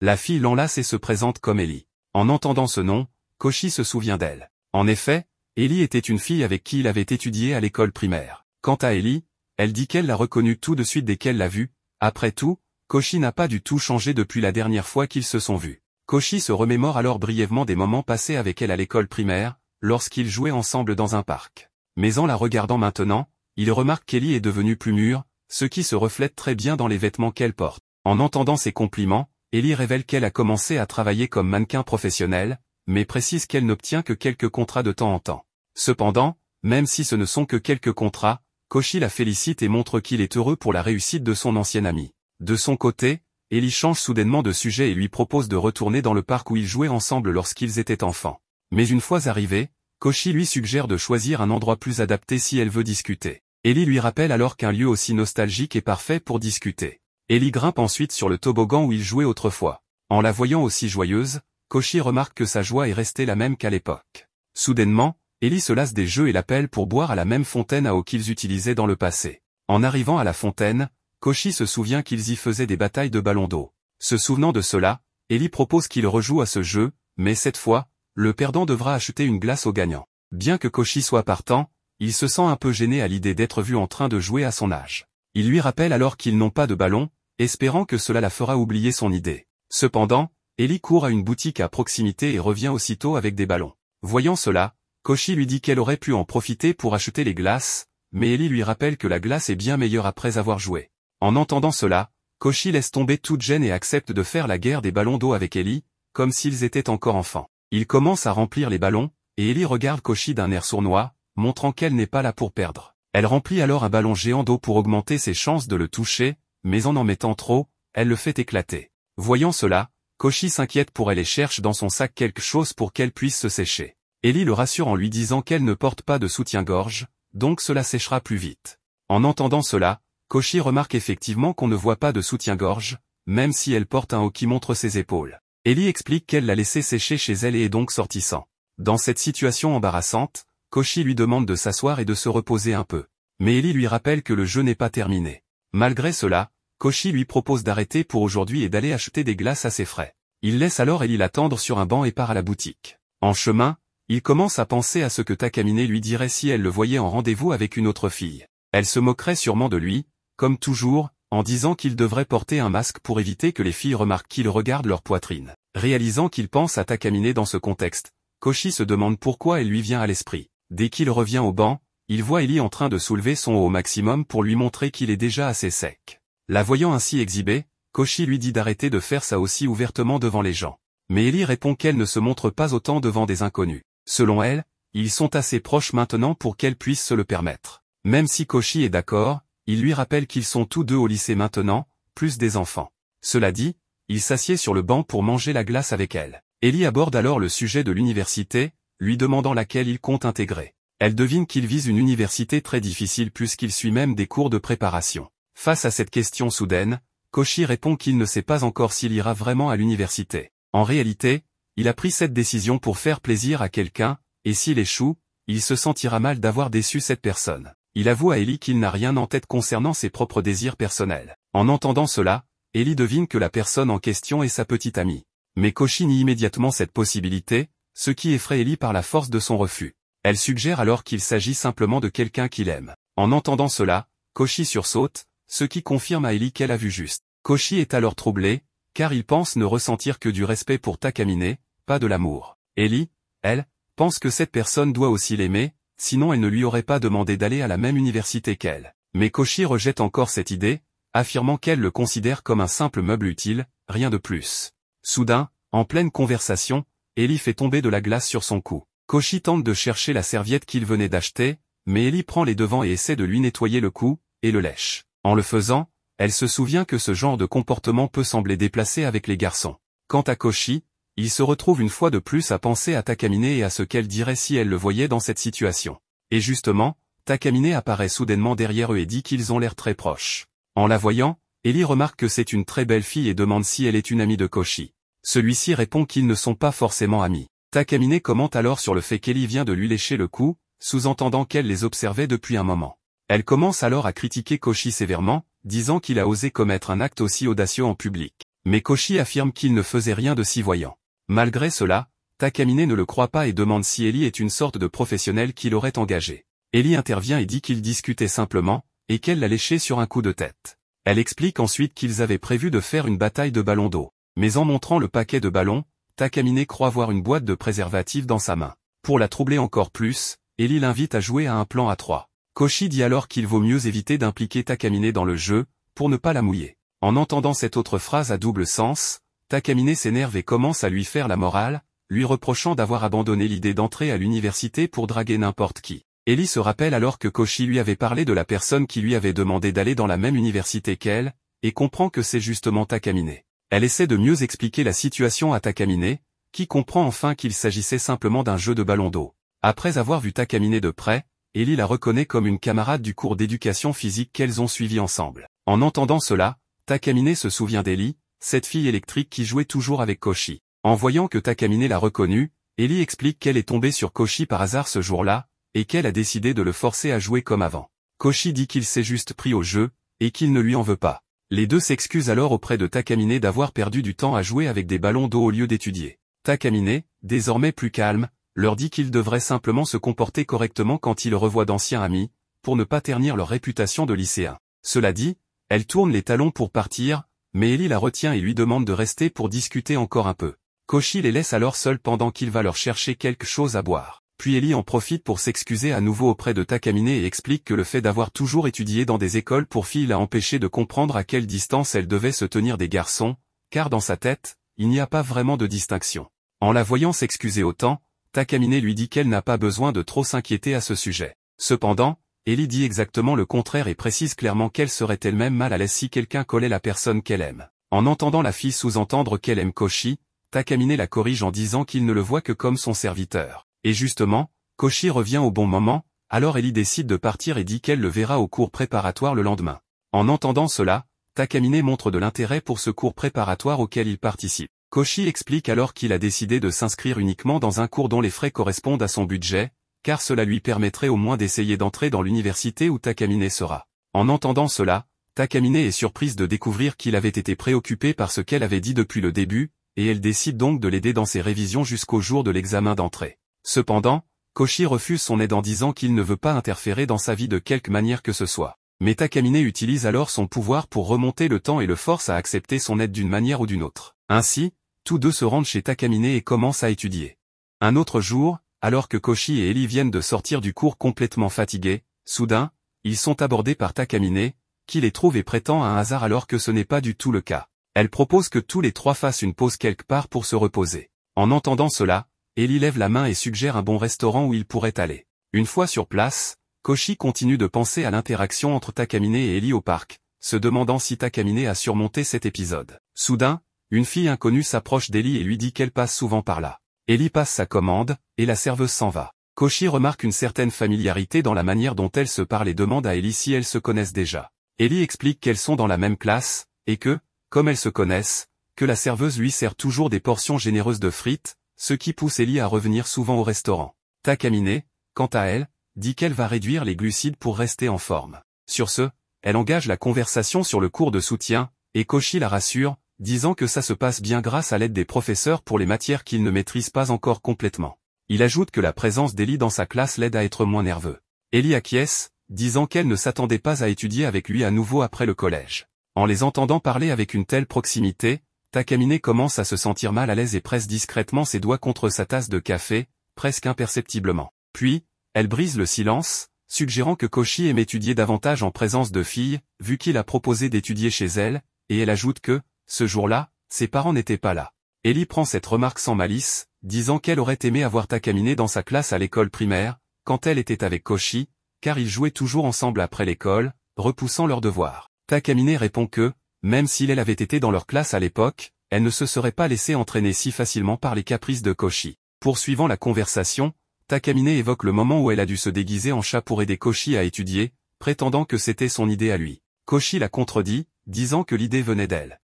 La fille l'enlace et se présente comme Ellie. En entendant ce nom, Koshi se souvient d'elle. En effet, Ellie était une fille avec qui il avait étudié à l'école primaire. Quant à Ellie, elle dit qu'elle l'a reconnue tout de suite dès qu'elle l'a vue. Après tout, Koshi n'a pas du tout changé depuis la dernière fois qu'ils se sont vus. Koshi se remémore alors brièvement des moments passés avec elle à l'école primaire, lorsqu'ils jouaient ensemble dans un parc. Mais en la regardant maintenant, il remarque qu'Ellie est devenue plus mûre, ce qui se reflète très bien dans les vêtements qu'elle porte. En entendant ces compliments, Ellie révèle qu'elle a commencé à travailler comme mannequin professionnel, mais précise qu'elle n'obtient que quelques contrats de temps en temps. Cependant, même si ce ne sont que quelques contrats, Koshi la félicite et montre qu'il est heureux pour la réussite de son ancienne amie. De son côté, Ellie change soudainement de sujet et lui propose de retourner dans le parc où ils jouaient ensemble lorsqu'ils étaient enfants. Mais une fois arrivés, Koshi lui suggère de choisir un endroit plus adapté si elle veut discuter. Ellie lui rappelle alors qu'un lieu aussi nostalgique est parfait pour discuter. Ellie grimpe ensuite sur le toboggan où ils jouaient autrefois. En la voyant aussi joyeuse, Koshi remarque que sa joie est restée la même qu'à l'époque. Soudainement, Ellie se lasse des jeux et l'appelle pour boire à la même fontaine à eau qu'ils utilisaient dans le passé. En arrivant à la fontaine, Koshi se souvient qu'ils y faisaient des batailles de ballons d'eau. Se souvenant de cela, Ellie propose qu'il rejoue à ce jeu, mais cette fois, le perdant devra acheter une glace au gagnant. Bien que Koshi soit partant, il se sent un peu gêné à l'idée d'être vu en train de jouer à son âge. Il lui rappelle alors qu'ils n'ont pas de ballon, espérant que cela la fera oublier son idée. Cependant, Ellie court à une boutique à proximité et revient aussitôt avec des ballons. Voyant cela, Koshi lui dit qu'elle aurait pu en profiter pour acheter les glaces, mais Ellie lui rappelle que la glace est bien meilleure après avoir joué. En entendant cela, Koshi laisse tomber toute gêne et accepte de faire la guerre des ballons d'eau avec Ellie, comme s'ils étaient encore enfants. Il commence à remplir les ballons, et Ellie regarde Koshi d'un air sournois, montrant qu'elle n'est pas là pour perdre. Elle remplit alors un ballon géant d'eau pour augmenter ses chances de le toucher, mais en mettant trop, elle le fait éclater. Voyant cela, Koshi s'inquiète pour elle et cherche dans son sac quelque chose pour qu'elle puisse se sécher. Ellie le rassure en lui disant qu'elle ne porte pas de soutien-gorge, donc cela séchera plus vite. En entendant cela, Koshi remarque effectivement qu'on ne voit pas de soutien-gorge, même si elle porte un haut qui montre ses épaules. Ellie explique qu'elle l'a laissé sécher chez elle et est donc sortie sans. Dans cette situation embarrassante, Koshi lui demande de s'asseoir et de se reposer un peu. Mais Ellie lui rappelle que le jeu n'est pas terminé. Malgré cela, Koshi lui propose d'arrêter pour aujourd'hui et d'aller acheter des glaces à ses frais. Il laisse alors Ellie l'attendre sur un banc et part à la boutique. En chemin, il commence à penser à ce que Takamine lui dirait si elle le voyait en rendez-vous avec une autre fille. Elle se moquerait sûrement de lui, comme toujours, en disant qu'il devrait porter un masque pour éviter que les filles remarquent qu'il regarde leur poitrine. Réalisant qu'il pense à Takamine dans ce contexte, Koshi se demande pourquoi elle lui vient à l'esprit. Dès qu'il revient au banc, il voit Ellie en train de soulever son haut au maximum pour lui montrer qu'il est déjà assez sec. La voyant ainsi exhibée, Koshi lui dit d'arrêter de faire ça aussi ouvertement devant les gens. Mais Ellie répond qu'elle ne se montre pas autant devant des inconnus. Selon elle, ils sont assez proches maintenant pour qu'elle puisse se le permettre. Même si Koshi est d'accord, il lui rappelle qu'ils sont tous deux au lycée maintenant, plus des enfants. Cela dit, il s'assied sur le banc pour manger la glace avec elle. Ellie aborde alors le sujet de l'université, lui demandant laquelle il compte intégrer. Elle devine qu'il vise une université très difficile puisqu'il suit même des cours de préparation. Face à cette question soudaine, Koshi répond qu'il ne sait pas encore s'il ira vraiment à l'université. En réalité, il a pris cette décision pour faire plaisir à quelqu'un, et s'il échoue, il se sentira mal d'avoir déçu cette personne. Il avoue à Ellie qu'il n'a rien en tête concernant ses propres désirs personnels. En entendant cela, Ellie devine que la personne en question est sa petite amie. Mais Koshi nie immédiatement cette possibilité, ce qui effraie Ellie par la force de son refus. Elle suggère alors qu'il s'agit simplement de quelqu'un qu'il aime. En entendant cela, Koshi sursaute, ce qui confirme à Ellie qu'elle a vu juste. Koshi est alors troublé, car il pense ne ressentir que du respect pour Takamine, pas de l'amour. Ellie, elle, pense que cette personne doit aussi l'aimer, sinon elle ne lui aurait pas demandé d'aller à la même université qu'elle. Mais Koshi rejette encore cette idée, affirmant qu'elle le considère comme un simple meuble utile, rien de plus. Soudain, en pleine conversation, Ellie fait tomber de la glace sur son cou. Koshi tente de chercher la serviette qu'il venait d'acheter, mais Ellie prend les devants et essaie de lui nettoyer le cou, et le lèche. En le faisant, elle se souvient que ce genre de comportement peut sembler déplacé avec les garçons. Quant à Koshi, il se retrouve une fois de plus à penser à Takamine et à ce qu'elle dirait si elle le voyait dans cette situation. Et justement, Takamine apparaît soudainement derrière eux et dit qu'ils ont l'air très proches. En la voyant, Ellie remarque que c'est une très belle fille et demande si elle est une amie de Koshi. Celui-ci répond qu'ils ne sont pas forcément amis. Takamine commente alors sur le fait qu'Ellie vient de lui lécher le cou, sous-entendant qu'elle les observait depuis un moment. Elle commence alors à critiquer Koshi sévèrement, disant qu'il a osé commettre un acte aussi audacieux en public. Mais Koshi affirme qu'il ne faisait rien de si voyant. Malgré cela, Takamine ne le croit pas et demande si Ellie est une sorte de professionnel qu'il aurait engagé. Ellie intervient et dit qu'ils discutaient simplement, et qu'elle l'a léché sur un coup de tête. Elle explique ensuite qu'ils avaient prévu de faire une bataille de ballons d'eau. Mais en montrant le paquet de ballons, Takamine croit voir une boîte de préservatifs dans sa main. Pour la troubler encore plus, Ellie l'invite à jouer à un plan à 3. Koshi dit alors qu'il vaut mieux éviter d'impliquer Takamine dans le jeu, pour ne pas la mouiller. En entendant cette autre phrase à double sens, Takamine s'énerve et commence à lui faire la morale, lui reprochant d'avoir abandonné l'idée d'entrer à l'université pour draguer n'importe qui. Ellie se rappelle alors que Koshi lui avait parlé de la personne qui lui avait demandé d'aller dans la même université qu'elle, et comprend que c'est justement Takamine. Elle essaie de mieux expliquer la situation à Takamine, qui comprend enfin qu'il s'agissait simplement d'un jeu de ballon d'eau. Après avoir vu Takamine de près, Ellie la reconnaît comme une camarade du cours d'éducation physique qu'elles ont suivi ensemble. En entendant cela, Takamine se souvient d'Ellie, cette fille électrique qui jouait toujours avec Koshi. En voyant que Takamine l'a reconnue, Ellie explique qu'elle est tombée sur Koshi par hasard ce jour-là, et qu'elle a décidé de le forcer à jouer comme avant. Koshi dit qu'il s'est juste pris au jeu, et qu'il ne lui en veut pas. Les deux s'excusent alors auprès de Takamine d'avoir perdu du temps à jouer avec des ballons d'eau au lieu d'étudier. Takamine, désormais plus calme, leur dit qu'ils devraient simplement se comporter correctement quand ils revoient d'anciens amis, pour ne pas ternir leur réputation de lycéens. Cela dit, elle tourne les talons pour partir, mais Ellie la retient et lui demande de rester pour discuter encore un peu. Koshi les laisse alors seuls pendant qu'il va leur chercher quelque chose à boire. Puis Ellie en profite pour s'excuser à nouveau auprès de Takamine et explique que le fait d'avoir toujours étudié dans des écoles pour filles l'a empêché de comprendre à quelle distance elle devait se tenir des garçons, car dans sa tête, il n'y a pas vraiment de distinction. En la voyant s'excuser autant, Takamine lui dit qu'elle n'a pas besoin de trop s'inquiéter à ce sujet. Cependant, Ellie dit exactement le contraire et précise clairement qu'elle serait elle-même mal à l'aise si quelqu'un collait la personne qu'elle aime. En entendant la fille sous-entendre qu'elle aime Koshi, Takamine la corrige en disant qu'il ne le voit que comme son serviteur. Et justement, Koshi revient au bon moment, alors Ellie décide de partir et dit qu'elle le verra au cours préparatoire le lendemain. En entendant cela, Takamine montre de l'intérêt pour ce cours préparatoire auquel il participe. Koshi explique alors qu'il a décidé de s'inscrire uniquement dans un cours dont les frais correspondent à son budget, car cela lui permettrait au moins d'essayer d'entrer dans l'université où Takamine sera. En entendant cela, Takamine est surprise de découvrir qu'il avait été préoccupé par ce qu'elle avait dit depuis le début, et elle décide donc de l'aider dans ses révisions jusqu'au jour de l'examen d'entrée. Cependant, Koshi refuse son aide en disant qu'il ne veut pas interférer dans sa vie de quelque manière que ce soit. Mais Takamine utilise alors son pouvoir pour remonter le temps et le force à accepter son aide d'une manière ou d'une autre. Ainsi, tous deux se rendent chez Takamine et commencent à étudier. Un autre jour, alors que Koshi et Ellie viennent de sortir du cours complètement fatigués, soudain, ils sont abordés par Takamine, qui les trouve et prétend un hasard alors que ce n'est pas du tout le cas. Elle propose que tous les trois fassent une pause quelque part pour se reposer. En entendant cela, Ellie lève la main et suggère un bon restaurant où ils pourraient aller. Une fois sur place, Koshi continue de penser à l'interaction entre Takamine et Ellie au parc, se demandant si Takamine a surmonté cet épisode. Soudain, une fille inconnue s'approche d'Ellie et lui dit qu'elle passe souvent par là. Ellie passe sa commande, et la serveuse s'en va. Koshi remarque une certaine familiarité dans la manière dont elles se parlent et demande à Ellie si elles se connaissent déjà. Ellie explique qu'elles sont dans la même classe, et que, comme elles se connaissent, que la serveuse lui sert toujours des portions généreuses de frites, ce qui pousse Ellie à revenir souvent au restaurant. Takamine, quant à elle, dit qu'elle va réduire les glucides pour rester en forme. Sur ce, elle engage la conversation sur le cours de soutien, et Koshi la rassure, disant que ça se passe bien grâce à l'aide des professeurs pour les matières qu'il ne maîtrise pas encore complètement. Il ajoute que la présence d'Ellie dans sa classe l'aide à être moins nerveux. Ellie acquiesce, disant qu'elle ne s'attendait pas à étudier avec lui à nouveau après le collège. En les entendant parler avec une telle proximité, Takamine commence à se sentir mal à l'aise et presse discrètement ses doigts contre sa tasse de café, presque imperceptiblement. Puis, elle brise le silence, suggérant que Koshi aime étudier davantage en présence de filles, vu qu'il a proposé d'étudier chez elle, et elle ajoute que, ce jour-là, ses parents n'étaient pas là. Ellie prend cette remarque sans malice, disant qu'elle aurait aimé avoir Takamine dans sa classe à l'école primaire, quand elle était avec Koshi, car ils jouaient toujours ensemble après l'école, repoussant leurs devoirs. Takamine répond que, même si elle avait été dans leur classe à l'époque, elle ne se serait pas laissée entraîner si facilement par les caprices de Koshi. Poursuivant la conversation, Takamine évoque le moment où elle a dû se déguiser en chat pour aider Koshi à étudier, prétendant que c'était son idée à lui. Koshi la contredit, disant que l'idée venait d'elle.